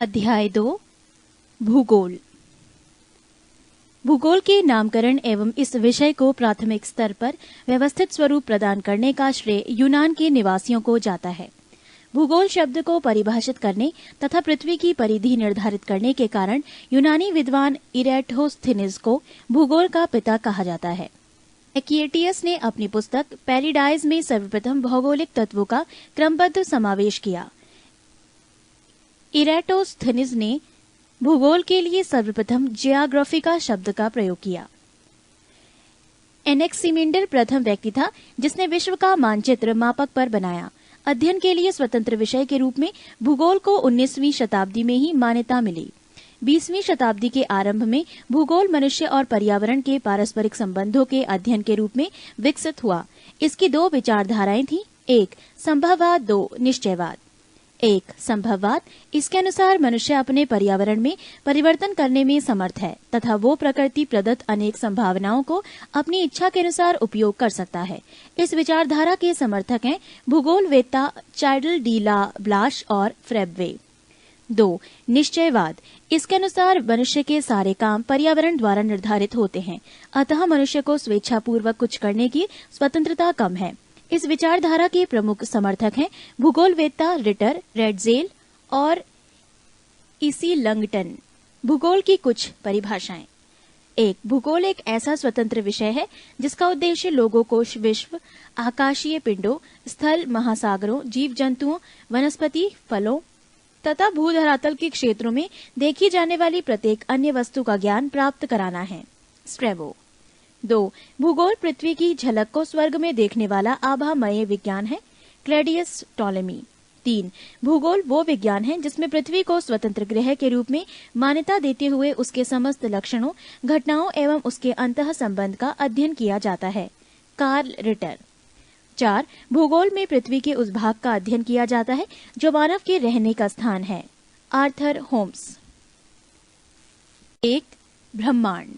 अध्याय 2 भूगोल। भूगोल के नामकरण एवं इस विषय को प्राथमिक स्तर पर व्यवस्थित स्वरूप प्रदान करने का श्रेय यूनान के निवासियों को जाता है। भूगोल शब्द को परिभाषित करने तथा पृथ्वी की परिधि निर्धारित करने के कारण यूनानी विद्वान इरेटोस्थेनिस को भूगोल का पिता कहा जाता है। एक्विटियस ने अपनी पुस्तक पैराडाइज में सर्वप्रथम भौगोलिक तत्वों का क्रमबद्ध समावेश किया। इरेटोस्थेनिस ने भूगोल के लिए सर्वप्रथम जियोग्राफिका शब्द का प्रयोग किया। एनेक्सिमेंडर प्रथम व्यक्ति था जिसने विश्व का मानचित्र मापक पर बनाया। अध्ययन के लिए स्वतंत्र विषय के रूप में भूगोल को 19वीं शताब्दी में ही मान्यता मिली। 20वीं शताब्दी के आरंभ में भूगोल मनुष्य और पर्यावरण के पारस्परिक संबंधों के अध्ययन के रूप में विकसित हुआ। इसकी दो विचारधाराएं थीं, एक संभववाद, दो निश्चयवाद। एक संभववाद, इसके अनुसार मनुष्य अपने पर्यावरण में परिवर्तन करने में समर्थ है तथा वो प्रकृति प्रदत्त अनेक संभावनाओं को अपनी इच्छा के अनुसार उपयोग कर सकता है। इस विचारधारा के समर्थक हैं भूगोलवेत्ता चार्ल्स डी ला ब्लाश और फ्रेबवे। दो निश्चयवाद, इसके अनुसार मनुष्य के सारे काम पर्यावरण द्वारा निर्धारित होते हैं, अतः मनुष्य को स्वेच्छापूर्वक कुछ करने की स्वतंत्रता कम है। इस विचारधारा के प्रमुख समर्थक हैं भूगोलवेत्ता रिटर, रेडजेल और इसी लंगटन। भूगोल की कुछ परिभाषाएं। एक, भूगोल एक ऐसा स्वतंत्र विषय है जिसका उद्देश्य लोगों को विश्व, आकाशीय पिंडों, स्थल, महासागरों, जीव जंतुओं, वनस्पति, फलों तथा भूधरातल के क्षेत्रों में देखी जाने वाली प्रत्येक अन्य वस्तु का ज्ञान प्राप्त कराना है। स्ट्रेबो। 2, भूगोल पृथ्वी की झलक को स्वर्ग में देखने वाला आभामय विज्ञान है। क्लैडियस टॉलेमी। 3, भूगोल वो विज्ञान है जिसमें पृथ्वी को स्वतंत्र ग्रह के रूप में मान्यता देते हुए उसके समस्त लक्षणों, घटनाओं एवं उसके अंतः संबंध का अध्ययन किया जाता है। Carl Ritter. 4, भूगोल में पृथ्वी के उस भाग का अध्ययन किया जाता है जो मानव के रहने का स्थान है। Arthur Holmes. 1, ब्रह्मांड।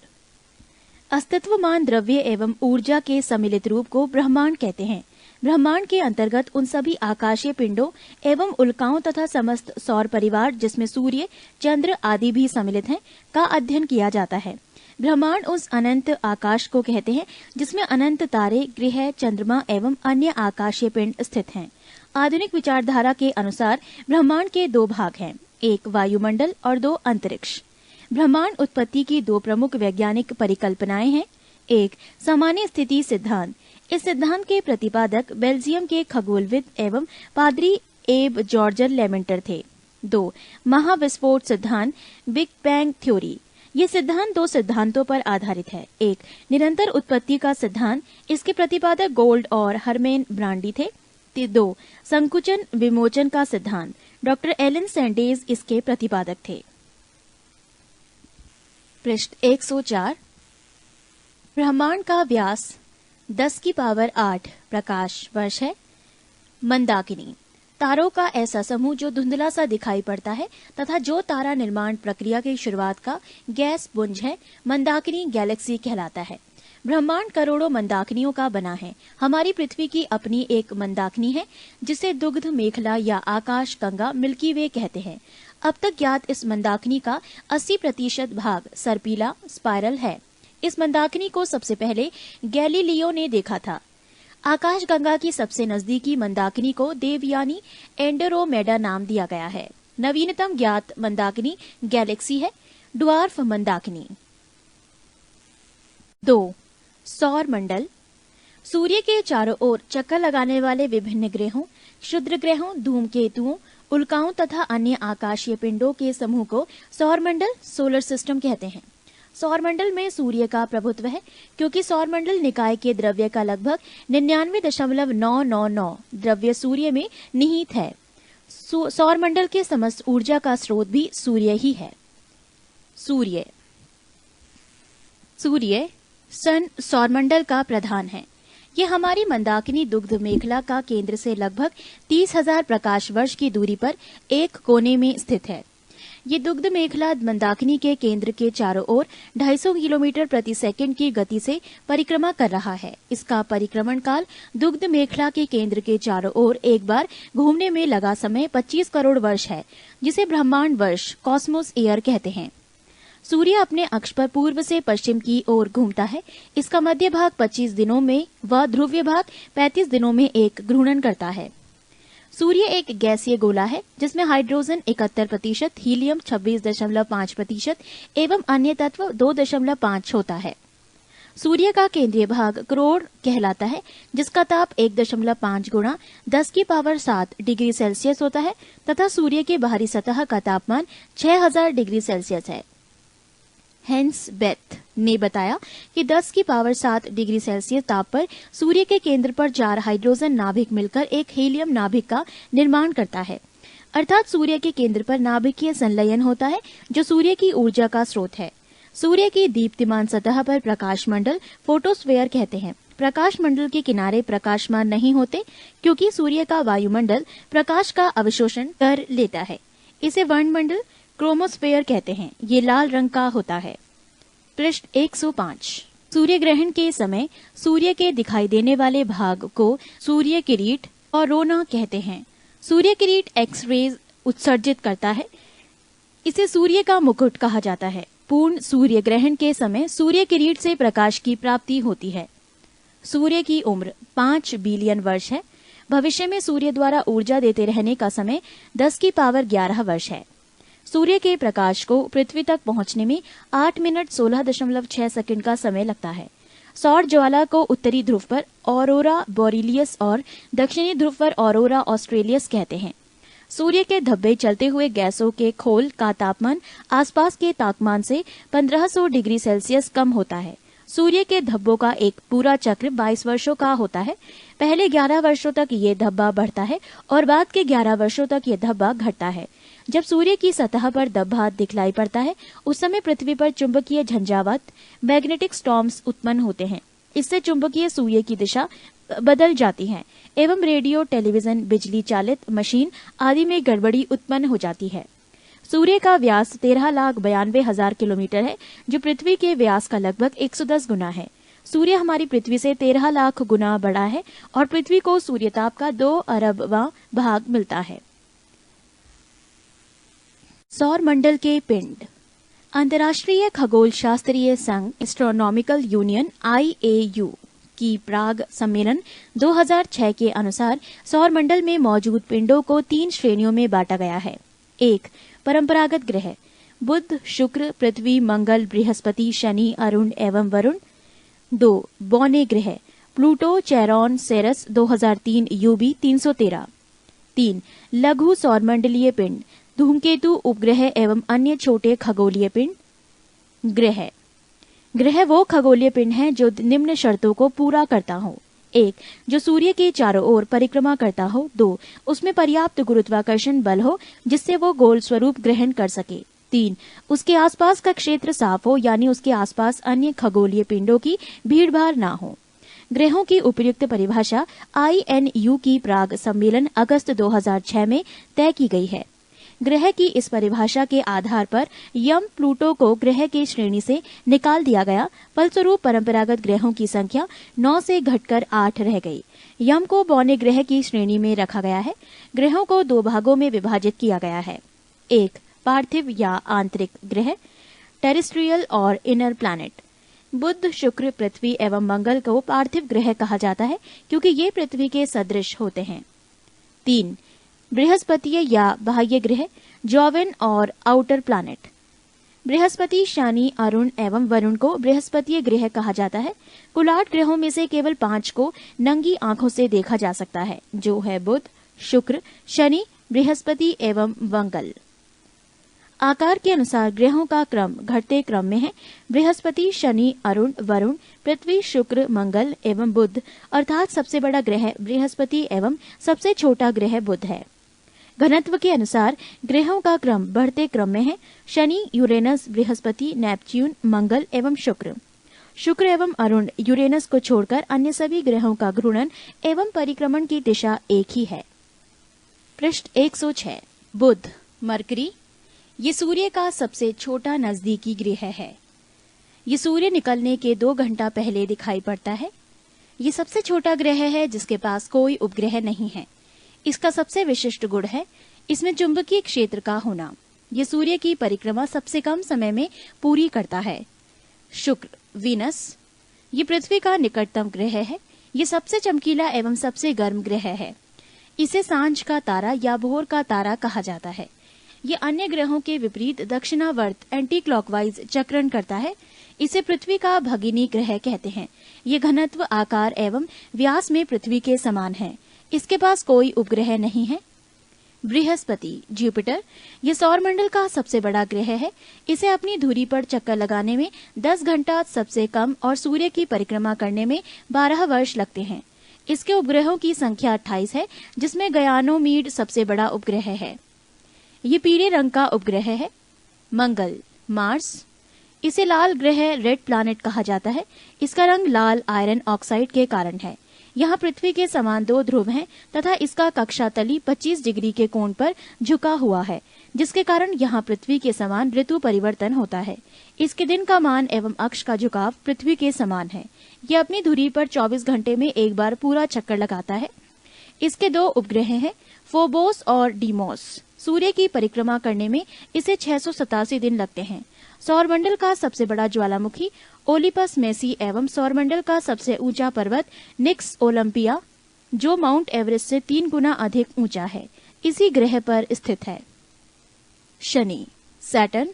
अस्तित्वमान द्रव्य एवं ऊर्जा के सम्मिलित रूप को ब्रह्मांड कहते हैं। ब्रह्मांड के अंतर्गत उन सभी आकाशीय पिंडों एवं उल्काओं तथा समस्त सौर परिवार जिसमें सूर्य, चंद्र आदि भी सम्मिलित हैं, का अध्ययन किया जाता है। ब्रह्मांड उस अनंत आकाश को कहते हैं जिसमें अनंत तारे, ग्रह, चंद्रमा एवं अन्य आकाशीय पिंड स्थित हैं। आधुनिक विचारधारा के अनुसार ब्रह्मांड के दो भाग हैं, एक वायुमंडल और दो अंतरिक्ष। ब्रह्मांड उत्पत्ति की दो प्रमुख वैज्ञानिक परिकल्पनाएं हैं। एक, सामान्य स्थिति सिद्धांत। इस सिद्धांत के प्रतिपादक बेल्जियम के खगोलविद एवं पादरी एब जॉर्जर लेमेंटर थे। 2, महाविस्फोट सिद्धांत, बिग बैंग थ्योरी। ये सिद्धांत दो सिद्धांतों पर आधारित है। एक, निरंतर उत्पत्ति का सिद्धांत, इसके प्रतिपादक गोल्ड और हरमेन ब्रांडी थे। 2, संकुचन विमोचन का सिद्धांत, डॉक्टर एलन सैंडेज इसके प्रतिपादक थे। पृष्ठ 104। ब्रह्मांड का व्यास 10⁸ प्रकाश वर्ष है। मंदाकिनी, तारों का ऐसा समूह जो धुंधला सा दिखाई पड़ता है तथा जो तारा निर्माण प्रक्रिया की शुरुआत का गैस पुंज है, मंदाकिनी गैलेक्सी कहलाता है। ब्रह्मांड करोड़ों मंदाकिनियों का बना है। हमारी पृथ्वी की अपनी एक मंदाकिनी है जिसे दुग्ध मेखला या आकाश गंगा मिल्की वे कहते हैं। अब तक ज्ञात इस मंदाकिनी का 80% भाग सर्पीला स्पाइरल है। इस मंदाकिनी को सबसे पहले गैलीलियो ने देखा था। आकाश गंगा की सबसे नजदीकी मंदाकिनी को देवयानी एंड्रोमेडा नाम दिया गया है। नवीनतम ज्ञात मंदाकिनी गैलेक्सी है, ड्वार्फ मंदाकिनी। 2, सौर मंडल। सूर्य के चारों ओर चक्कर लगाने वाले विभिन्न ग्रहों, क्षुद्र ग्रहों, धूमकेतुओं, उल्काओं तथा अन्य आकाशीय पिंडों के समूह को सौरमंडल, सोलर सिस्टम कहते हैं। सौरमंडल में सूर्य का प्रभुत्व है क्योंकि सौरमंडल निकाय के द्रव्य का लगभग 99.999 द्रव्य सूर्य में निहित है। सौरमंडल के समस्त ऊर्जा का स्रोत भी सूर्य ही है। सूर्य सन सौरमंडल का प्रधान है। यह हमारी मंदाकिनी दुग्ध मेखला का केंद्र से लगभग 30,000 प्रकाश वर्ष की दूरी पर एक कोने में स्थित है। ये दुग्ध मेखला मंदाकिनी के केंद्र के चारों ओर 250 किलोमीटर प्रति सेकंड की गति से परिक्रमा कर रहा है। इसका परिक्रमण काल दुग्ध मेखला के केंद्र के चारों ओर एक बार घूमने में लगा समय 25 करोड़ वर्ष है, जिसे ब्रह्मांड वर्ष कॉस्मोस ईयर कहते हैं। सूर्य अपने अक्ष पर पूर्व से पश्चिम की ओर घूमता है। इसका मध्य भाग 25 दिनों में व ध्रुवीय भाग 35 दिनों में एक घूर्णन करता है। सूर्य एक गैसीय गोला है जिसमें हाइड्रोजन 71%, हीलियम 26.5% एवं अन्य तत्व 2.5 होता है। सूर्य का केंद्रीय भाग करोड़ कहलाता है, जिसका ताप 1.5 गुणा 10⁷ डिग्री सेल्सियस होता है तथा सूर्य के बाहरी सतह का तापमान 6000 डिग्री सेल्सियस है। हेंस बेथ ने बताया कि 10⁷ डिग्री सेल्सियस ताप पर सूर्य के केंद्र पर 4 हाइड्रोजन नाभिक मिलकर एक हीलियम नाभिक का निर्माण करता है। अर्थात सूर्य के केंद्र पर नाभिकीय संलयन होता है जो सूर्य की ऊर्जा का स्रोत है। सूर्य की दीप्तिमान सतह पर प्रकाश मंडल फोटोस्फीयर कहते हैं। प्रकाश मंडल के किनारे प्रकाशमान नहीं होते क्योंकि सूर्य का वायुमंडल प्रकाश का अवशोषण कर लेता है। इसे वर्णमंडल क्रोमोस्फीयर कहते हैं। ये लाल रंग का होता है। पृष्ठ 105। सूर्य ग्रहण के समय सूर्य के दिखाई देने वाले भाग को सूर्य किरीट और कोरोना कहते हैं। सूर्य किरीट एक्स रेज उत्सर्जित करता है। इसे सूर्य का मुकुट कहा जाता है। पूर्ण सूर्य ग्रहण के समय सूर्य किरीट से प्रकाश की प्राप्ति होती है। सूर्य की उम्र 5 बिलियन वर्ष है। भविष्य में सूर्य द्वारा ऊर्जा देते रहने का समय 10⁻11 वर्ष है। सूर्य के प्रकाश को पृथ्वी तक पहुंचने में 8 मिनट 16.6 सेकंड का समय लगता है। सौर ज्वाला को उत्तरी ध्रुव पर ऑरोरा बोरिलियस और दक्षिणी ध्रुव पर ऑरोरा ऑस्ट्रेलियस कहते हैं। सूर्य के धब्बे चलते हुए गैसों के खोल का तापमान आसपास के तापमान से 1500 डिग्री सेल्सियस कम होता है। सूर्य के धब्बों का एक पूरा चक्र 22 वर्षों का होता है। पहले 11 वर्षों तक ये धब्बा बढ़ता है और बाद के 11 वर्षों तक ये धब्बा घटता है। जब सूर्य की सतह पर धब्बा दिखलाई पड़ता है उस समय पृथ्वी पर चुंबकीय झंझावात मैग्नेटिक स्टॉर्म्स उत्पन्न होते हैं। इससे चुंबकीय सूर्य की दिशा बदल जाती है एवं रेडियो, टेलीविजन, बिजली चालित मशीन आदि में गड़बड़ी उत्पन्न हो जाती है। सूर्य का व्यास 13,92,000 किलोमीटर है, जो पृथ्वी के व्यास का लगभग 110 गुना है। सूर्य हमारी पृथ्वी से 13 लाख गुना बड़ा है और पृथ्वी को सूर्यताप का 2 अरबवां भाग मिलता है। सौर मंडल के पिंड। अंतर्राष्ट्रीय खगोल शास्त्रीय संघ एस्ट्रोनॉमिकल यूनियन IAU की प्राग सम्मेलन 2006 के अनुसार सौर मंडल में मौजूद पिंडों को 3 श्रेणियों में बांटा गया है। 1. परंपरागत ग्रह बुध, शुक्र, पृथ्वी, मंगल, बृहस्पति, शनि, अरुण एवं वरुण। 2. बौने ग्रह प्लूटो, चेरॉन, सेरस 2003 UB 313। 3. लघु सौरमंडलीय पिंड धूमकेतु, उपग्रह एवं अन्य छोटे खगोलीय पिंड। ग्रह वो खगोलीय पिंड हैं जो निम्न शर्तों को पूरा करता हो। 1. जो सूर्य के चारों ओर परिक्रमा करता हो। 2. उसमें पर्याप्त गुरुत्वाकर्षण बल हो जिससे वो गोल स्वरूप ग्रहण कर सके। 3. उसके आसपास का क्षेत्र साफ हो, यानी उसके आसपास अन्य खगोलीय पिंडों की भीड़भाड़ ना हो। ग्रहों की उपयुक्त परिभाषा INU की प्राग सम्मेलन अगस्त 2006 में तय की गई है। ग्रह की इस परिभाषा के आधार पर यम प्लूटो को ग्रह की श्रेणी से निकाल दिया गया। फलस्वरूप परंपरागत ग्रहों की संख्या 9 से घटकर 8 रह गई। यम को बौने ग्रह की श्रेणी में रखा गया है। ग्रहों को 2 भागों में विभाजित किया गया है। 1. पार्थिव या आंतरिक ग्रह, टेरेस्ट्रियल और इनर प्लैनेट। बुध, शुक्र, पृथ्वी एवं मंगल को पार्थिव ग्रह कहा जाता है क्योंकि ये पृथ्वी के सदृश होते हैं। 3. बृहस्पति या बाह्य ग्रह, जोवेन और आउटर प्लैनेट। बृहस्पति, शनि, अरुण एवं वरुण को बृहस्पतीय ग्रह कहा जाता है। कुल 8 ग्रहों में से केवल 5 को नंगी आंखों से देखा जा सकता है, जो है बुध, शुक्र, शनि, बृहस्पति एवं मंगल। आकार के अनुसार ग्रहों का क्रम घटते क्रम में है। बृहस्पति, शनि, अरुण, वरुण, पृथ्वी, शुक्र, मंगल एवं बुध, अर्थात सबसे बड़ा ग्रह बृहस्पति एवं सबसे छोटा ग्रह बुध है। घनत्व के अनुसार ग्रहों का क्रम बढ़ते क्रम में है। शनि, यूरेनस, बृहस्पति, नेपच्यून, मंगल एवं शुक्र। शुक्र एवं अरुण, यूरेनस को छोड़कर अन्य सभी ग्रहों का घूर्णन एवं परिक्रमण की दिशा एक ही है। पृष्ठ 106। बुध, मरकरी ये सूर्य का सबसे छोटा नजदीकी ग्रह है। ये सूर्य निकलने के 2 घंटा पहले दिखाई पड़ता है। ये सबसे छोटा ग्रह है जिसके पास कोई उपग्रह नहीं है। इसका सबसे विशिष्ट गुण है इसमें चुंबकीय क्षेत्र का होना। ये सूर्य की परिक्रमा सबसे कम समय में पूरी करता है। शुक्र वीनस, ये पृथ्वी का निकटतम ग्रह है। ये सबसे चमकीला एवं सबसे गर्म ग्रह है। इसे सांझ का तारा या भोर का तारा कहा जाता है। ये अन्य ग्रहों के विपरीत दक्षिणावर्त एंटी क्लॉकवाइज चक्रण करता है। इसे पृथ्वी का भगिनी ग्रह कहते हैं। ये घनत्व, आकार एवं व्यास में पृथ्वी के समान है। इसके पास कोई उपग्रह नहीं है। बृहस्पति जुपिटर, ये सौरमंडल का सबसे बड़ा ग्रह है। इसे अपनी धुरी पर चक्कर लगाने में 10 घंटा सबसे कम और सूर्य की परिक्रमा करने में 12 वर्ष लगते हैं। इसके उपग्रहों की संख्या 28 है, जिसमें गयानोमीड सबसे बड़ा उपग्रह है। ये पीले रंग का उपग्रह है। मंगल मार्स, इसे लाल ग्रह रेड प्लैनेट कहा जाता है। इसका रंग लाल आयरन ऑक्साइड के कारण है। यहाँ पृथ्वी के समान 2 ध्रुव हैं तथा इसका कक्षा तली 25 डिग्री के कोण पर झुका हुआ है, जिसके कारण यहाँ पृथ्वी के समान ऋतु परिवर्तन होता है। इसके दिन का मान एवं अक्ष का झुकाव पृथ्वी के समान है। ये अपनी धुरी पर 24 घंटे में एक बार पूरा चक्कर लगाता है। इसके 2 उपग्रह हैं, फोबोस और डीमोस। सूर्य की परिक्रमा करने में इसे 687 दिन लगते हैं। सौरमंडल का सबसे बड़ा ज्वालामुखी ओलिपस मेसी एवं सौरमंडल का सबसे ऊंचा पर्वत निक्स ओलंपिया, जो माउंट एवरेस्ट से 3 गुना अधिक ऊंचा है, इसी ग्रह पर स्थित है। शनि सैटर्न,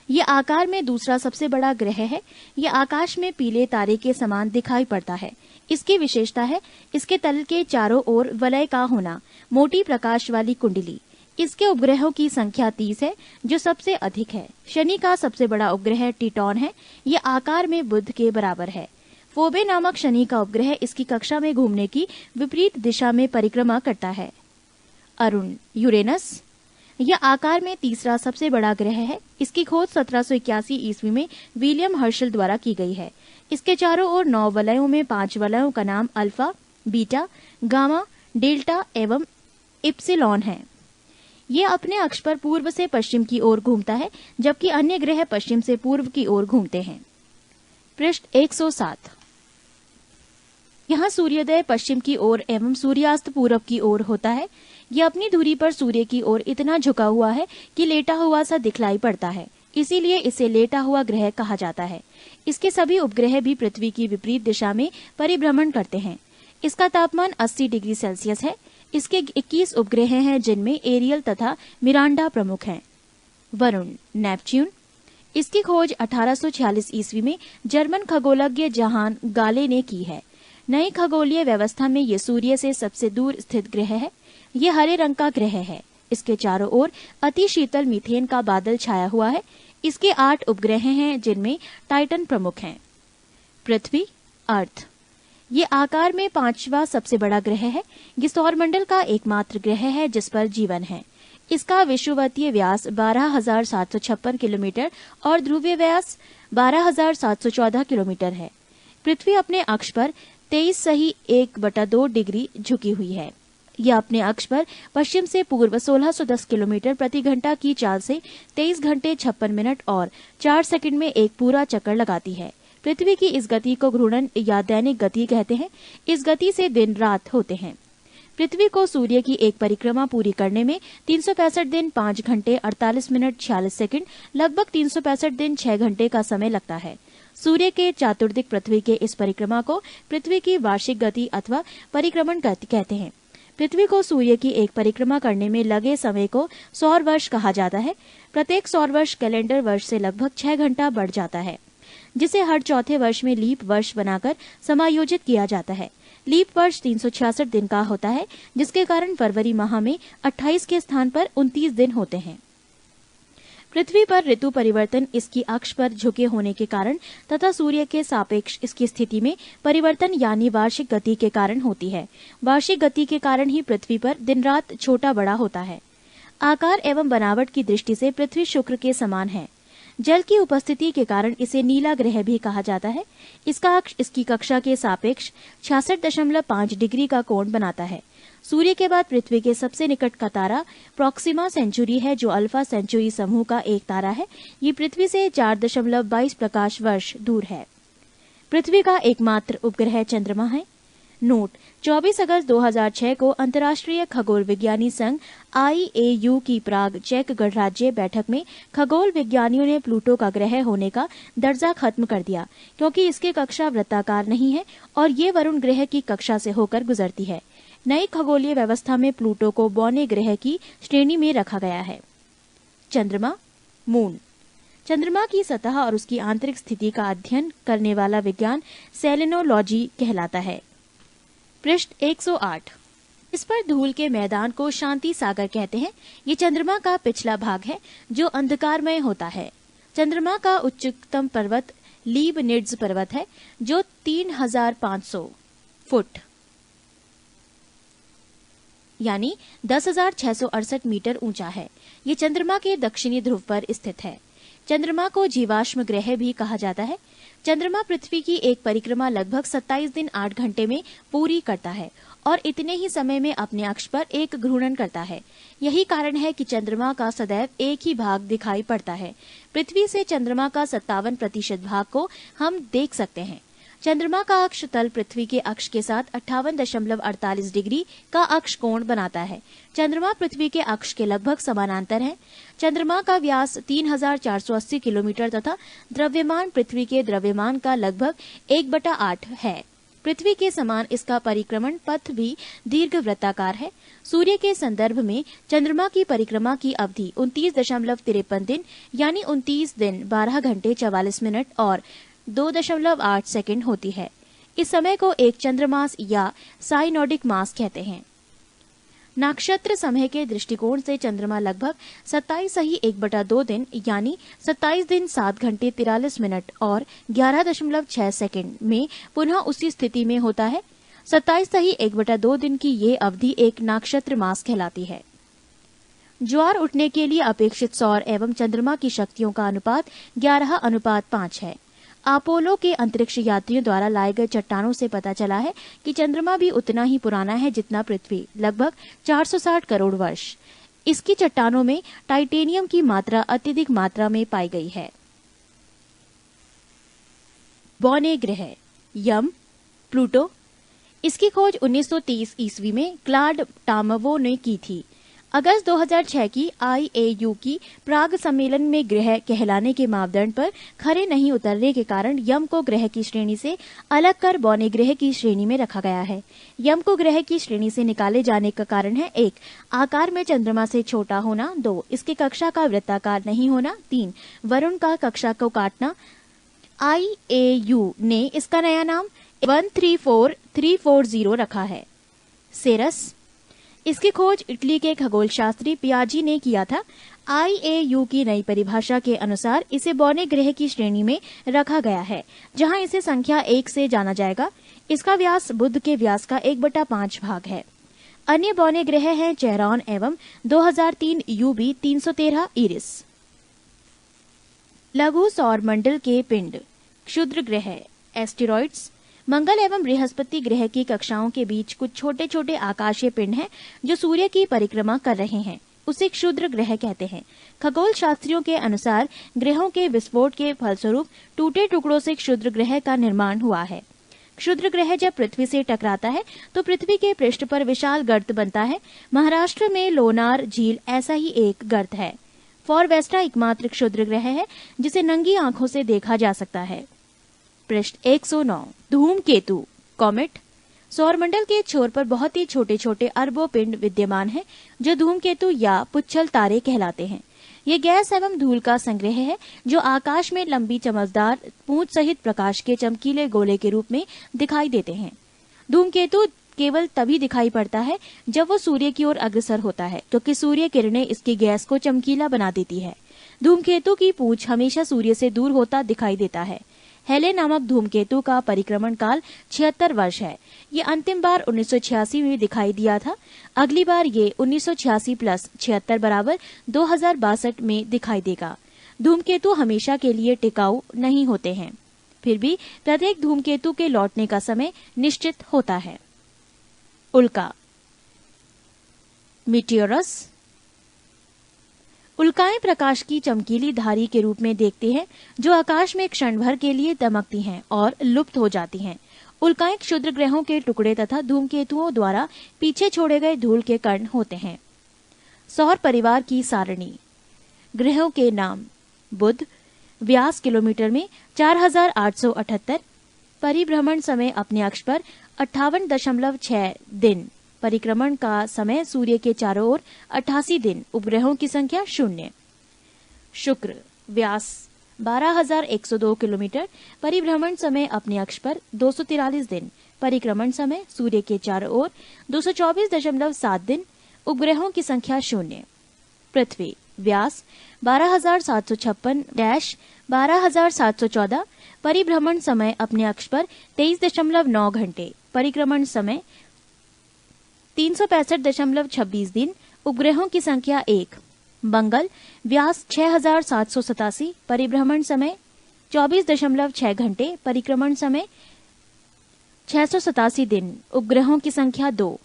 ये आकार में दूसरा सबसे बड़ा ग्रह है। ये आकाश में पीले तारे के समान दिखाई पड़ता है। इसकी विशेषता है इसके तल के चारों ओर वलय का होना, मोटी प्रकाश वाली कुंडली। इसके उपग्रहों की संख्या 30 है, जो सबसे अधिक है। शनि का सबसे बड़ा उपग्रह टिटॉन है। ये आकार में बुध के बराबर है। फोबे नामक शनि का उपग्रह इसकी कक्षा में घूमने की विपरीत दिशा में परिक्रमा करता है। अरुण यूरेनस, यह आकार में तीसरा सबसे बड़ा ग्रह है। इसकी खोज 1781 ईस्वी में विलियम हर्शल द्वारा की गई है। इसके चारों ओर 9 वलयों में 5 वलयों का नाम अल्फा, बीटा, गामा, डेल्टा एवं इप्सिलॉन है। ये अपने अक्ष पर पूर्व से पश्चिम की ओर घूमता है, जबकि अन्य ग्रह पश्चिम से पूर्व की ओर घूमते हैं। पृष्ठ 107। यहाँ सूर्योदय पश्चिम की ओर एवं सूर्यास्त पूर्व की ओर होता है। यह अपनी धुरी पर सूर्य की ओर इतना झुका हुआ है कि लेटा हुआ सा दिखलाई पड़ता है, इसीलिए इसे लेटा हुआ ग्रह कहा जाता है। इसके सभी उपग्रह भी पृथ्वी की विपरीत दिशा में परिभ्रमण करते हैं। इसका तापमान 80 डिग्री सेल्सियस है। इसके 21 उपग्रह हैं, जिनमें एरियल तथा मिरांडा प्रमुख हैं। वरुण नेपच्यून, इसकी खोज 1846 ईस्वी में जर्मन खगोलज्ञ जहान गाले ने की है। नई खगोलीय व्यवस्था में ये सूर्य से सबसे दूर स्थित ग्रह है। ये हरे रंग का ग्रह है। इसके चारों ओर अति शीतल मीथेन का बादल छाया हुआ है। इसके 8 उपग्रह हैं, जिनमें टाइटन प्रमुख हैं। पृथ्वी अर्थ, ये आकार में 5वां सबसे बड़ा ग्रह है। ये सौरमंडल का एकमात्र ग्रह है जिस पर जीवन है। इसका विषुवतीय व्यास 12,756 किलोमीटर और ध्रुवीय व्यास 12,714 किलोमीटर है। पृथ्वी अपने अक्ष पर 23.1/2 डिग्री झुकी हुई है। यह अपने अक्ष पर पश्चिम से पूर्व 1610 किलोमीटर प्रति घंटा की चाल से 23 घंटे 56 मिनट और 4 सेकंड में एक पूरा चक्कर लगाती है। पृथ्वी की इस गति को घूर्णन या दैनिक गति कहते हैं। इस गति से दिन रात होते हैं। पृथ्वी को सूर्य की एक परिक्रमा पूरी करने में 365 दिन 5 घंटे 48 मिनट 46 सेकंड, लगभग 365 दिन 6 घंटे का समय लगता है। सूर्य के चातुर्दिक पृथ्वी के इस परिक्रमा को पृथ्वी की वार्षिक गति अथवा परिक्रमण कहते हैं। पृथ्वी को सूर्य की एक परिक्रमा करने में लगे समय को सौर वर्ष कहा जाता है। प्रत्येक सौर वर्ष कैलेंडर वर्ष से लगभग 6 घंटा बढ़ जाता है, जिसे हर चौथे वर्ष में लीप वर्ष बनाकर समायोजित किया जाता है। लीप वर्ष 366 दिन का होता है, जिसके कारण फरवरी माह में 28 के स्थान पर 29 दिन होते हैं। पृथ्वी पर ऋतु परिवर्तन इसकी अक्ष पर झुके होने के कारण तथा सूर्य के सापेक्ष इसकी स्थिति में परिवर्तन यानी वार्षिक गति के कारण होती है। वार्षिक गति के कारण ही पृथ्वी पर दिन रात छोटा बड़ा होता है। आकार एवं बनावट की दृष्टि से पृथ्वी शुक्र के समान है। जल की उपस्थिति के कारण इसे नीला ग्रह भी कहा जाता है। इसका अक्ष इसकी कक्षा के सापेक्ष 66.5 डिग्री का कोण बनाता है। सूर्य के बाद पृथ्वी के सबसे निकट का तारा प्रॉक्सिमा सेंचुरी है, जो अल्फा सेंचुरी समूह का एक तारा है। ये पृथ्वी से 4.22 प्रकाश वर्ष दूर है। पृथ्वी का एकमात्र उपग्रह चंद्रमा है। नोट: 24 अगस्त 2006 को अंतर्राष्ट्रीय खगोल विज्ञानी संघ IAU की प्राग चेक गणराज्य बैठक में खगोल विज्ञानियों ने प्लूटो का ग्रह होने का दर्जा खत्म कर दिया, क्योंकि इसकी कक्षा वृत्ताकार नहीं है और ये वरुण ग्रह की कक्षा से होकर गुजरती है। नई खगोलीय व्यवस्था में प्लूटो को बौने ग्रह की श्रेणी में रखा गया है। चंद्रमा, मून। चंद्रमा की सतह और उसकी आंतरिक स्थिति का अध्ययन करने वाला विज्ञान सेलेनोलॉजी कहलाता है। पृष्ठ 108। इस पर धूल के मैदान को शांति सागर कहते हैं। ये चंद्रमा का पिछला भाग है जो अंधकारमय होता है। चंद्रमा का उच्चतम पर्वत लीबनिट्ज पर्वत है जो 3500 फुट यानी 10,668 मीटर ऊंचा है। ये चंद्रमा के दक्षिणी ध्रुव पर स्थित है। चंद्रमा को जीवाश्म ग्रह भी कहा जाता है। चंद्रमा पृथ्वी की एक परिक्रमा लगभग 27 दिन 8 घंटे में पूरी करता है और इतने ही समय में अपने अक्ष पर एक घूर्णन करता है। यही कारण है कि चंद्रमा का सदैव एक ही भाग दिखाई पड़ता है। पृथ्वी से चंद्रमा का 57% भाग को हम देख सकते हैं। चंद्रमा का अक्ष तल पृथ्वी के अक्ष के साथ 58.48 डिग्री का अक्ष कोण बनाता है। चंद्रमा पृथ्वी के अक्ष के लगभग समानांतर है। चंद्रमा का व्यास 3480 किलोमीटर तथा द्रव्यमान पृथ्वी के द्रव्यमान का लगभग 1/8 है। पृथ्वी के समान इसका परिक्रमण पथ भी दीर्घवृत्ताकार है। सूर्य के संदर्भ में चंद्रमा की परिक्रमा की अवधि 29.53 दिन यानी 29 दिन 12 घंटे 44 मिनट और 2.8 सेकंड होती है। इस समय को एक चंद्रमास या साइनोडिक मास कहते हैं। नक्षत्र समय के दृष्टिकोण से चंद्रमा लगभग 27.1/2 दिन यानी 27 दिन 7 घंटे 43 मिनट और 11.6 सेकंड में पुनः उसी स्थिति में होता है। 27.1/2 दिन की ये अवधि एक नक्षत्र मास कहलाती है। ज्वार उठने के लिए अपेक्षित सौर एवं चंद्रमा की शक्तियों का अनुपात 11:5 है। अपोलो के अंतरिक्ष यात्रियों द्वारा लाए गए चट्टानों से पता चला है कि चंद्रमा भी उतना ही पुराना है जितना पृथ्वी, लगभग 460 करोड़ वर्ष। इसकी चट्टानों में टाइटेनियम की मात्रा अत्यधिक मात्रा में पाई गई है। बौने ग्रह यम, प्लूटो। इसकी खोज 1930 ईस्वी में क्लाड टामवो ने की थी। अगस्त 2006 की IAU की प्राग सम्मेलन में ग्रह कहलाने के मापदंड पर खरे नहीं उतरने के कारण यम को ग्रह की श्रेणी से अलग कर बौने ग्रह की श्रेणी में रखा गया है। यम को ग्रह की श्रेणी से निकाले जाने का कारण है: 1. आकार में चंद्रमा से छोटा होना, 2. इसकी कक्षा का वृत्ताकार नहीं होना, 3. वरुण का कक्षा को काटना। IAU ने इसका नया नाम 134340 रखा है। सेरस। इसकी खोज इटली के खगोल शास्त्री पियाजी ने किया था। IAU की नई परिभाषा के अनुसार इसे बौने ग्रह की श्रेणी में रखा गया है, जहां इसे संख्या 1 से जाना जाएगा। इसका व्यास बुध के व्यास का 1/5 भाग है। अन्य बौने ग्रह हैं चेहरॉन एवं 2003 UB 313 इरिस। लघु सौर मंडल के पिंड, क्षुद्र ग्रह, एस्टेरॉइड्स। मंगल एवं बृहस्पति ग्रह की कक्षाओं के बीच कुछ छोटे छोटे आकाशीय पिंड हैं जो सूर्य की परिक्रमा कर रहे हैं। उसे क्षुद्र ग्रह कहते हैं। खगोल शास्त्रियों के अनुसार ग्रहों के विस्फोट के फलस्वरूप टूटे टुकड़ों से क्षुद्र ग्रह का निर्माण हुआ है। क्षुद्र ग्रह जब पृथ्वी से टकराता है तो पृथ्वी के पृष्ठ पर विशाल गर्त बनता है। महाराष्ट्र में लोनार झील ऐसा ही एक गर्त है। फॉरवेस्टा एकमात्र क्षुद्र ग्रह है जिसे नंगी आंखों से देखा जा सकता है। पृष्ठ 109। धूमकेतु, कॉमेट। सौरमंडल के छोर पर बहुत ही छोटे छोटे अरबों पिंड विद्यमान हैं जो धूमकेतु या पुच्छल तारे कहलाते हैं। ये गैस एवं धूल का संग्रह है जो आकाश में लंबी चमकदार पूंछ सहित प्रकाश के चमकीले गोले के रूप में दिखाई देते हैं। धूमकेतु केवल तभी दिखाई पड़ता है जब वो सूर्य की ओर अग्रसर होता है, क्योंकि सूर्य किरणें इसकी गैस को चमकीला बना देती है। धूमकेतु की पूंछ हमेशा सूर्य से दूर होता दिखाई देता है। हेले नामक धूमकेतु का परिक्रमण काल 76 वर्ष है। ये अंतिम बार 1986 में दिखाई दिया था। अगली बार ये 1986 + 76 = 2062 में दिखाई देगा। धूमकेतु हमेशा के लिए टिकाऊ नहीं होते हैं, फिर भी प्रत्येक धूमकेतु के लौटने का समय निश्चित होता है। उल्का, मीटियोरस। उल्काएं प्रकाश की चमकीली धारी के रूप में देखते हैं जो आकाश में क्षण भर के लिए दमकती हैं और लुप्त हो जाती हैं। उल्काएं क्षुद्र ग्रहों के टुकड़े तथा धूमकेतुओं द्वारा पीछे छोड़े गए धूल के कण होते हैं। सौर परिवार की सारणी। ग्रहों के नाम: बुध, व्यास किलोमीटर में 4878, परिभ्रमण समय अपने अक्ष पर 58.6 दिन, परिक्रमण का समय सूर्य के चारों ओर 88 दिन, उपग्रहों की संख्या 0। शुक्र, व्यास 12,102 किलोमीटर, परिभ्रमण समय अपने अक्ष पर 243 दिन, परिक्रमण समय सूर्य के चारों ओर 224.7 दिन, उपग्रहों की संख्या 0। पृथ्वी, व्यास 12,756-12,714, परिभ्रमण समय अपने अक्ष पर 23.9 घंटे, परिक्रमण समय 365.26 दिन, उपग्रहों की संख्या 1। मंगल, व्यास 6,787, परिभ्रमण समय 24.6 घंटे, परिक्रमण समय 687 दिन, उपग्रहों की संख्या 2।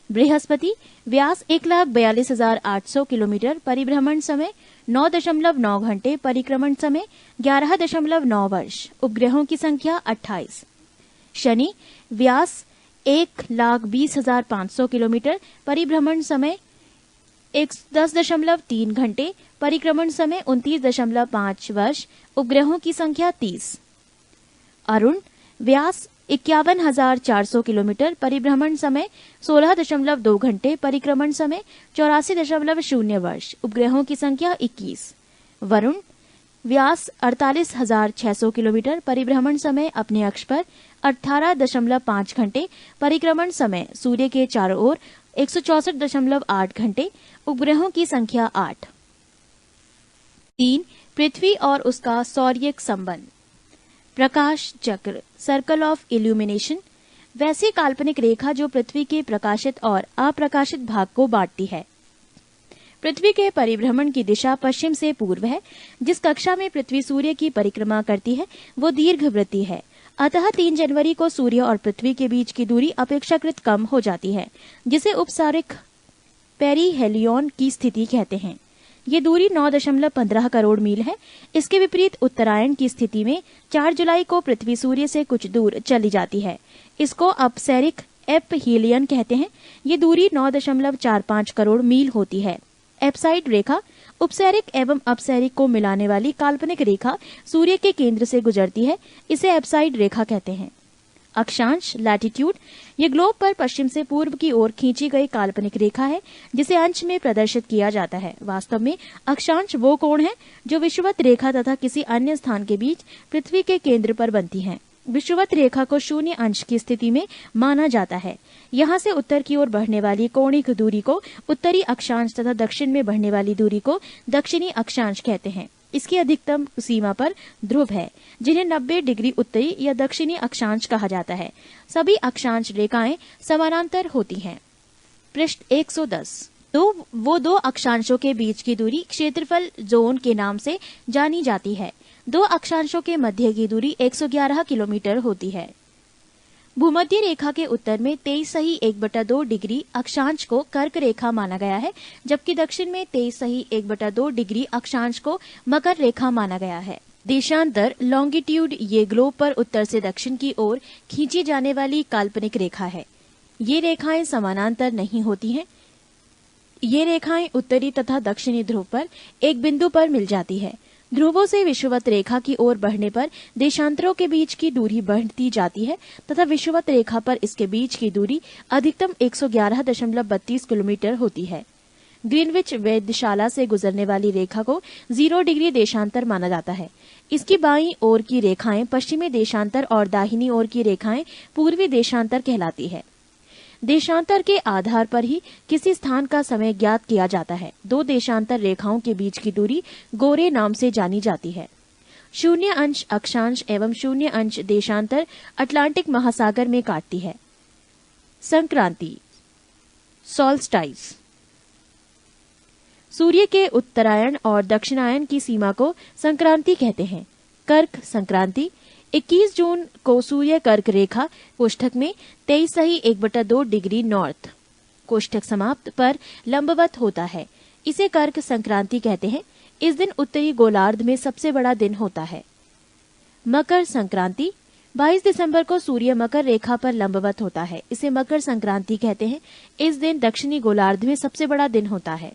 बृहस्पति, व्यास 1,42,800 किलोमीटर, परिभ्रमण समय 9.9 घंटे, परिक्रमण समय 11.9 वर्ष, उपग्रहों की संख्या 28। शनि, व्यास 1,20,500 किलोमीटर, परिभ्रमण समय 10.3 घंटे, परिक्रमण समय 29.5 वर्ष, उपग्रहों की संख्या 30। अरुण, व्यास 51,400 किलोमीटर, परिभ्रमण समय 16.2 घंटे, परिक्रमण समय 84.0 वर्ष, उपग्रहों की संख्या 21। वरुण, व्यास 48,600 किलोमीटर, परिभ्रमण समय अपने अक्ष पर 18.5 घंटे, परिक्रमण समय सूर्य के चारों ओर 164.8 घंटे, उपग्रहों की संख्या 8। 3. पृथ्वी और उसका सौर्यिक संबंध। प्रकाश चक्र, सर्कल ऑफ इल्यूमिनेशन, वैसी काल्पनिक रेखा जो पृथ्वी के प्रकाशित और अप्रकाशित भाग को बांटती है। पृथ्वी के परिभ्रमण की दिशा पश्चिम से पूर्व है। जिस कक्षा में पृथ्वी सूर्य की परिक्रमा करती है वो दीर्घवृत्तीय है, अतः 3 जनवरी को सूर्य और पृथ्वी के बीच की दूरी अपेक्षाकृत कम हो जाती है, जिसे उपसारिक पेरिहेलियन की स्थिति कहते हैं। ये दूरी 9.15 करोड़ मील है। इसके विपरीत उत्तरायण की स्थिति में 4 जुलाई को पृथ्वी सूर्य से कुछ दूर चली जाती है। इसको अपसैरिक एपहीलियन कहते हैं। ये दूरी 9.45 करोड़ मील होती है। एप्साइड रेखा, उपसैरिक एवं अपसैरिक को मिलाने वाली काल्पनिक रेखा सूर्य के केंद्र से गुजरती है, इसे एप्साइड रेखा कहते हैं। अक्षांश, लैटिट्यूड, ये ग्लोब पर पश्चिम से पूर्व की ओर खींची गई काल्पनिक रेखा है जिसे अंश में प्रदर्शित किया जाता है। वास्तव में अक्षांश वो कोण है जो विषुवत रेखा तथा किसी अन्य स्थान के बीच पृथ्वी के केंद्र पर बनती हैं। विषुवत रेखा को 0 अंश की स्थिति में माना जाता है। यहाँ से उत्तर की ओर बढ़ने वाली कोणिक दूरी को उत्तरी अक्षांश तथा दक्षिण में बढ़ने वाली दूरी को दक्षिणी अक्षांश कहते हैं। इसकी अधिकतम सीमा पर ध्रुव है जिन्हें 90 डिग्री उत्तरी या दक्षिणी अक्षांश कहा जाता है। सभी अक्षांश रेखाएं समानांतर होती हैं। पृष्ठ 110। वो दो अक्षांशों के बीच की दूरी क्षेत्रफल जोन के नाम से जानी जाती है। 2 अक्षांशों के मध्य की दूरी 111 किलोमीटर होती है। भूमध्य रेखा के उत्तर में 23.1/2 डिग्री अक्षांश को कर्क रेखा माना गया है, जबकि दक्षिण में 23.1/2 डिग्री अक्षांश को मकर रेखा माना गया है। देशांतर, लॉन्गिट्यूड, ये ग्लोब पर उत्तर से दक्षिण की ओर खींची जाने वाली काल्पनिक रेखा है। ये रेखाएं समानांतर नहीं होती हैं। ये रेखाएं उत्तरी तथा दक्षिणी ध्रुव पर एक बिंदु पर मिल जाती है। ध्रुवों से विषुवत रेखा की ओर बढ़ने पर देशांतरों के बीच की दूरी बढ़ती जाती है तथा विषुवत रेखा पर इसके बीच की दूरी अधिकतम 111.32 किलोमीटर होती है। ग्रीनविच वेधशाला से गुजरने वाली रेखा को 0 डिग्री देशांतर माना जाता है। इसकी बाईं ओर की रेखाएं पश्चिमी देशांतर और दाहिनी ओर की रेखाएं पूर्वी देशांतर कहलाती है। देशांतर के आधार पर ही किसी स्थान का समय ज्ञात किया जाता है। 2 देशांतर रेखाओं के बीच की दूरी गोरे नाम से जानी जाती है। 0 अंश अक्षांश एवं 0 अंश देशांतर अटलांटिक महासागर में काटती है। संक्रांति, सॉल्स्टाइस। सूर्य के उत्तरायण और दक्षिणायन की सीमा को संक्रांति कहते हैं। कर्क संक्रांति 21 जून को सूर्य कर्क रेखा कोष्ठक में 23.1/2 डिग्री नॉर्थ कोष्ठक समाप्त पर लंबवत होता है। इसे कर्क संक्रांति कहते हैं। इस दिन उत्तरी गोलार्ध में सबसे बड़ा दिन होता है। मकर संक्रांति 22 दिसंबर को सूर्य मकर रेखा पर लंबवत होता है। इसे मकर संक्रांति कहते हैं। इस दिन दक्षिणी गोलार्ध में सबसे बड़ा दिन होता है।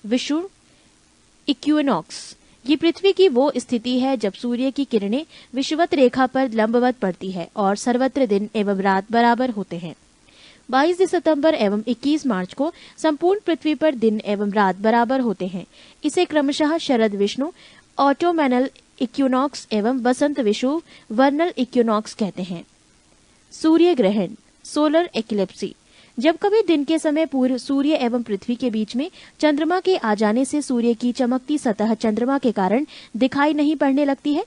विषुव इक्विनॉक्स ये पृथ्वी की वो स्थिति है जब सूर्य की किरणें विषुवत रेखा पर लंबवत पड़ती है और सर्वत्र दिन एवं रात बराबर होते हैं। 22 सितंबर एवं 21 मार्च को संपूर्ण पृथ्वी पर दिन एवं रात बराबर होते हैं। इसे क्रमशः शरद विष्णु ऑटोमैनल इक्विनॉक्स एवं वसंत विषुव वर्नल इक्विनॉक्स कहते हैं। सूर्य ग्रहण सोलर एक्लिप्सी जब कभी दिन के समय पूर्व सूर्य एवं पृथ्वी के बीच में चंद्रमा के आ जाने से सूर्य की चमकती सतह चंद्रमा के कारण दिखाई नहीं पड़ने लगती है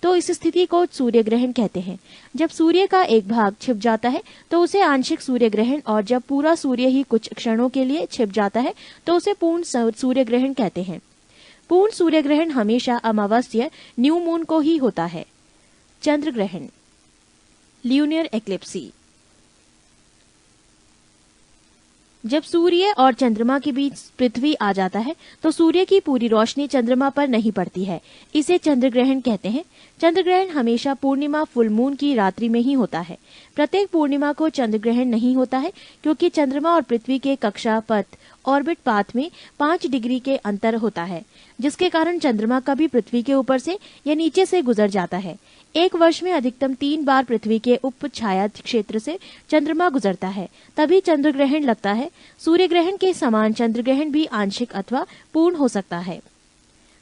तो इस स्थिति को सूर्य ग्रहण कहते हैं। जब सूर्य का एक भाग छिप जाता है तो उसे आंशिक सूर्य ग्रहण और जब पूरा सूर्य ही कुछ क्षणों के लिए छिप जाता है तो उसे पूर्ण सूर्य ग्रहण कहते हैं। पूर्ण सूर्य ग्रहण हमेशा अमावस्या न्यू मून को ही होता है। चंद्र ग्रहण ल्यूनियर एक्लिप्सी जब सूर्य और चंद्रमा के बीच पृथ्वी आ जाता है तो सूर्य की पूरी रोशनी चंद्रमा पर नहीं पड़ती है। इसे चंद्र ग्रहण कहते हैं। चंद्र ग्रहण हमेशा पूर्णिमा फुल मून की रात्रि में ही होता है। प्रत्येक पूर्णिमा को चंद्र ग्रहण नहीं होता है क्योंकि चंद्रमा और पृथ्वी के कक्षा पथ ऑर्बिट पाथ में 5 डिग्री के अंतर होता है, जिसके कारण चंद्रमा कभी पृथ्वी के ऊपर से या नीचे से गुजर जाता है। एक वर्ष में अधिकतम 3 बार पृथ्वी के उप छाया क्षेत्र से चंद्रमा गुजरता है, तभी चंद्र ग्रहण लगता है। सूर्य ग्रहण के समान चंद्र ग्रहण भी आंशिक अथवा पूर्ण हो सकता है।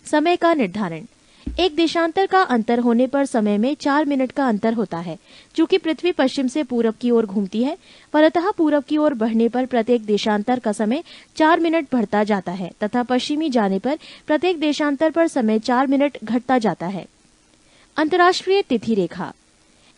समय का निर्धारण एक देशांतर का अंतर होने पर समय में 4 मिनट का अंतर होता है। चूंकि पृथ्वी पश्चिम से पूरब की ओर घूमती है, फलतः पूरब की ओर बढ़ने पर प्रत्येक देशांतर का समय 4 मिनट बढ़ता जाता है तथा पश्चिमी जाने पर प्रत्येक देशांतर पर समय 4 मिनट घटता जाता है। अंतर्राष्ट्रीय तिथि रेखा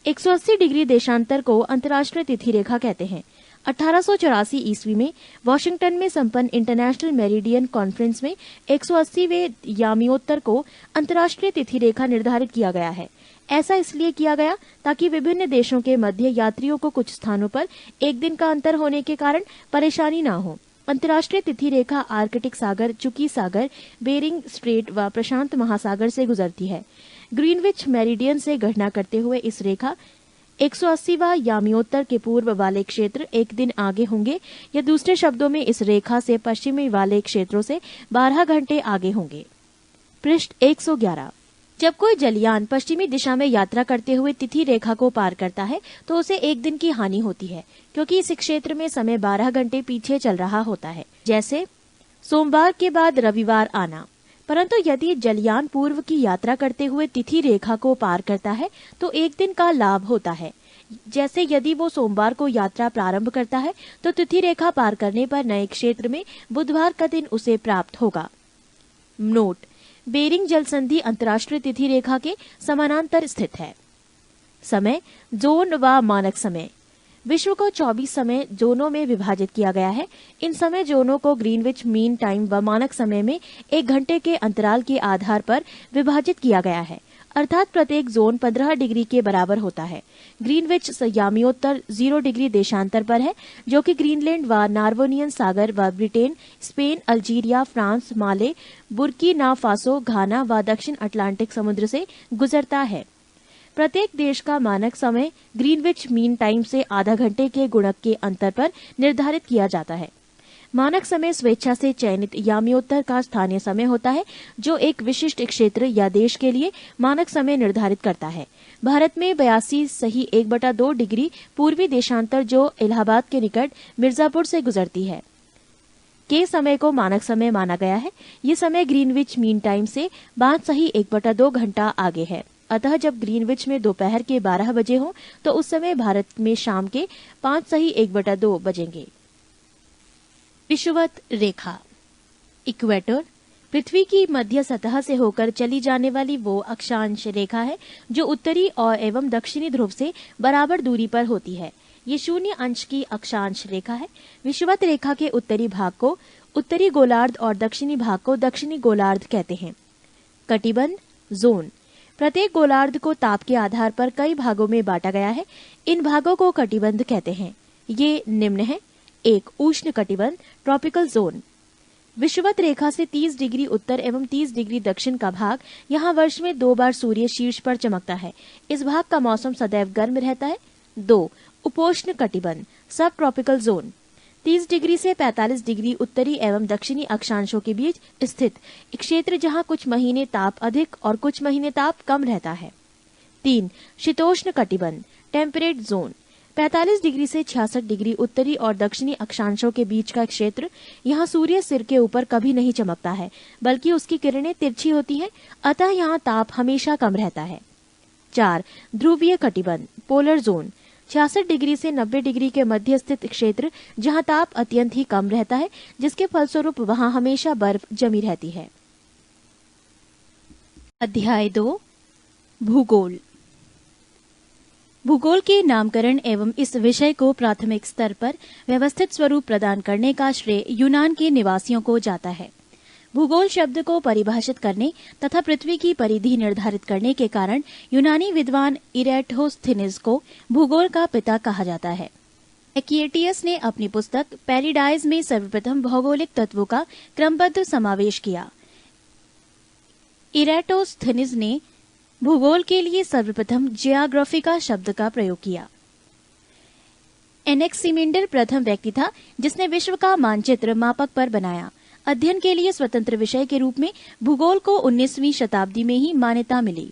180 डिग्री देशांतर को अंतर्राष्ट्रीय तिथि रेखा कहते हैं। 1884 ईस्वी में वॉशिंगटन में संपन्न इंटरनेशनल मेरिडियन कॉन्फ्रेंस में 180वें यामियोत्तर को अंतर्राष्ट्रीय तिथि रेखा निर्धारित किया गया है। ऐसा इसलिए किया गया ताकि विभिन्न देशों के मध्य यात्रियों को कुछ स्थानों पर एक दिन का अंतर होने के कारण परेशानी न हो। अंतर्राष्ट्रीय तिथि रेखा आर्कटिक सागर, चुकी सागर, बेरिंग स्ट्रेट व प्रशांत महासागर से गुजरती है। ग्रीनविच मेरिडियन से गणना करते हुए इस रेखा 180वां यामियोत्तर के पूर्व वाले क्षेत्र एक दिन आगे होंगे, या दूसरे शब्दों में इस रेखा से पश्चिमी वाले क्षेत्रों से 12 घंटे आगे होंगे। पृष्ठ 111 जब कोई जलयान पश्चिमी दिशा में यात्रा करते हुए तिथि रेखा को पार करता है तो उसे एक दिन की हानि होती है, क्योंकि इस क्षेत्र में समय 12 घंटे पीछे चल रहा होता है, जैसे सोमवार के बाद रविवार आना। परंतु यदि जलयान पूर्व की यात्रा करते हुए तिथि रेखा को पार करता है तो एक दिन का लाभ होता है। जैसे यदि वो सोमवार को यात्रा प्रारंभ करता है तो तिथि रेखा पार करने पर नए क्षेत्र में बुधवार का दिन उसे प्राप्त होगा। नोट बेरिंग जल संधि अंतर्राष्ट्रीय तिथि रेखा के समानांतर स्थित है। समय जोन व मानक समय विश्व को 24 समय जोनों में विभाजित किया गया है। इन समय जोनों को ग्रीनविच मीन टाइम व मानक समय में 1 घंटे के अंतराल के आधार पर विभाजित किया गया है, अर्थात प्रत्येक जोन 15 डिग्री के बराबर होता है। ग्रीनविच यामियोत्तर 0 डिग्री देशांतर पर है, जो कि ग्रीनलैंड व नार्वोनियन सागर व ब्रिटेन, स्पेन, अल्जीरिया, फ्रांस, माले, बुर्किना फासो, घाना व दक्षिण अटलांटिक समुद्र से गुजरता है। प्रत्येक देश का मानक समय ग्रीनविच मीन टाइम से आधा घंटे के गुणक के अंतर पर निर्धारित किया जाता है। मानक समय स्वेच्छा से चयनित यामियोत्तर का स्थानीय समय होता है, जो एक विशिष्ट क्षेत्र या देश के लिए मानक समय निर्धारित करता है। भारत में 82.1/2 डिग्री पूर्वी देशांतर, जो इलाहाबाद के निकट मिर्जापुर से गुजरती है, के समय को मानक समय माना गया है। ये समय ग्रीनविच मीन टाइम से 5.1/2 घंटा आगे है। अतः जब ग्रीनविच में दोपहर के 12 बजे हो तो उस समय भारत में शाम के 5.1/2 बजेंगे। विषुवत रेखा इक्वेटर पृथ्वी की मध्य सतह से होकर चली जाने वाली वो अक्षांश रेखा है जो उत्तरी और एवं दक्षिणी ध्रुव से बराबर दूरी पर होती है। ये 0 अंश की अक्षांश रेखा है। विषुवत रेखा के उत्तरी भाग को उत्तरी गोलार्ध और दक्षिणी भाग को दक्षिणी गोलार्ध कहते हैं। कटिबंध जोन, प्रत्येक गोलार्ध को ताप के आधार पर कई भागों में बांटा गया है। इन भागों को कटिबंध कहते हैं। ये निम्न है। 1. उष्ण कटिबंध ट्रॉपिकल जोन, विषुवत रेखा से 30 डिग्री उत्तर एवं 30 डिग्री दक्षिण का भाग। यहाँ वर्ष में 2 बार सूर्य शीर्ष पर चमकता है। इस भाग का मौसम सदैव गर्म रहता है। 2. उपोष्ण कटिबंध सब ट्रॉपिकल जोन, 30 डिग्री से 45 डिग्री उत्तरी एवं दक्षिणी अक्षांशों के बीच स्थित एक क्षेत्र जहाँ कुछ महीने ताप अधिक और कुछ महीने ताप कम रहता है। 3. शीतोष्ण कटिबंध टेम्परेट जोन, 45 डिग्री से 66 डिग्री उत्तरी और दक्षिणी अक्षांशों के बीच का क्षेत्र। यहाँ सूर्य सिर के ऊपर कभी नहीं चमकता है, बल्कि उसकी किरणें तिरछी होती हैं, अतः यहाँ ताप हमेशा कम रहता है। 4. ध्रुवीय कटिबंध पोलर जोन, 66 डिग्री से 90 डिग्री के मध्य स्थित क्षेत्र जहाँ ताप अत्यंत ही कम रहता है, जिसके फलस्वरूप वहाँ हमेशा बर्फ जमी रहती है। अध्याय 2 भूगोल। भूगोल के नामकरण एवं इस विषय को प्राथमिक स्तर पर व्यवस्थित स्वरूप प्रदान करने का श्रेय यूनान के निवासियों को जाता है। भूगोल शब्द को परिभाषित करने तथा पृथ्वी की परिधि निर्धारित करने के कारण यूनानी विद्वान इरेटोस्थेनिस को भूगोल का पिता कहा जाता है। एक्विटियस ने अपनी पुस्तक पैराडाइज में सर्वप्रथम भौगोलिक तत्वों का क्रमबद्ध समावेश किया। इरेटोस्थेनिस ने भूगोल के लिए सर्वप्रथम जियोग्राफिका शब्द का प्रयोग किया। एनेक्सिमेंडर प्रथम व्यक्ति था जिसने विश्व का मानचित्र मापक पर बनाया। अध्ययन के लिए स्वतंत्र विषय के रूप में भूगोल को 19वीं शताब्दी में ही मान्यता मिली।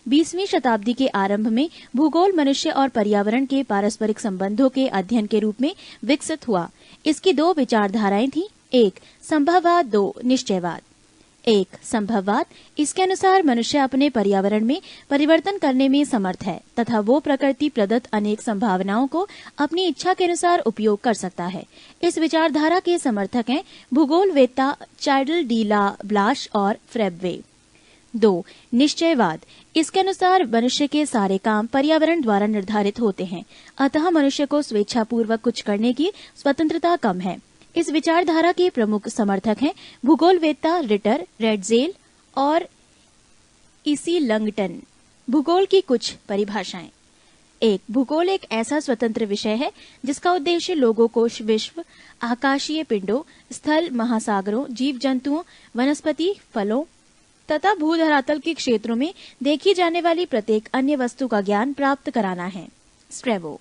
20वीं शताब्दी के आरंभ में भूगोल मनुष्य और पर्यावरण के पारस्परिक संबंधों के अध्ययन के रूप में विकसित हुआ। इसकी 2 विचारधाराएं थीं। 1. संभववाद, 2. निश्चयवाद। 1. संभववाद, इसके अनुसार मनुष्य अपने पर्यावरण में परिवर्तन करने में समर्थ है तथा वो प्रकृति प्रदत्त अनेक संभावनाओं को अपनी इच्छा के अनुसार उपयोग कर सकता है। इस विचारधारा के समर्थक हैं भूगोलवेत्ता चार्ल्स डी ला ब्लाश और फ्रेब्वे। 2. निश्चयवाद, इसके अनुसार मनुष्य के सारे काम पर्यावरण द्वारा निर्धारित होते हैं, अतः मनुष्य को स्वेच्छापूर्वक कुछ करने की स्वतंत्रता कम है। इस विचारधारा के प्रमुख समर्थक हैं भूगोलवेत्ता रिटर, रेडजेल और इसी लंगटन। भूगोल की कुछ परिभाषाएं। 1. भूगोल एक ऐसा स्वतंत्र विषय है जिसका उद्देश्य लोगों को विश्व, आकाशीय पिंडों, स्थल, महासागरों, जीव जंतुओं, वनस्पति, फलों तथा भूधरातल के क्षेत्रों में देखी जाने वाली प्रत्येक अन्य वस्तु का ज्ञान प्राप्त कराना है। स्ट्रेबो।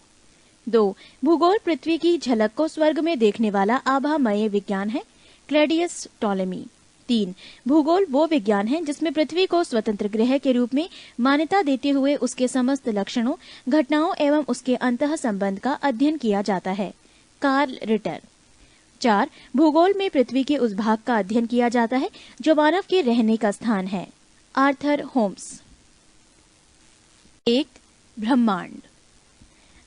2. भूगोल पृथ्वी की झलक को स्वर्ग में देखने वाला आभामय विज्ञान है। क्लैडियस टॉलेमी। 3. भूगोल वो विज्ञान है जिसमें पृथ्वी को स्वतंत्र ग्रह के रूप में मान्यता देते हुए उसके समस्त लक्षणों, घटनाओं एवं उसके अंतः संबंध का अध्ययन किया जाता है। Carl Ritter. 4. भूगोल में पृथ्वी के उस भाग का अध्ययन किया जाता है जो मानव के रहने का स्थान है। Arthur Holmes. 1. ब्रह्मांड,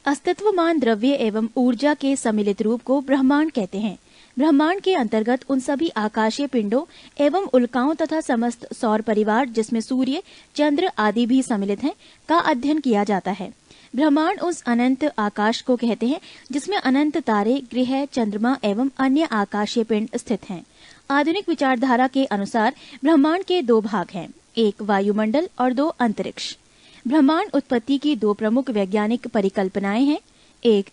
अस्तित्वमान द्रव्य एवं ऊर्जा के सम्मिलित रूप को ब्रह्मांड कहते हैं। ब्रह्मांड के अंतर्गत उन सभी आकाशीय पिंडों एवं उल्काओं तथा समस्त सौर परिवार जिसमें सूर्य, चंद्र आदि भी सम्मिलित हैं, का अध्ययन किया जाता है। ब्रह्मांड उस अनंत आकाश को कहते हैं जिसमें अनंत तारे, ग्रह, चंद्रमा एवं अन्य आकाशीय पिंड स्थित हैं। आधुनिक विचारधारा के अनुसार ब्रह्मांड के 2 भाग हैं, 1 वायुमंडल और 2 अंतरिक्ष। ब्रह्मांड उत्पत्ति की 2 प्रमुख वैज्ञानिक परिकल्पनाएं हैं। 1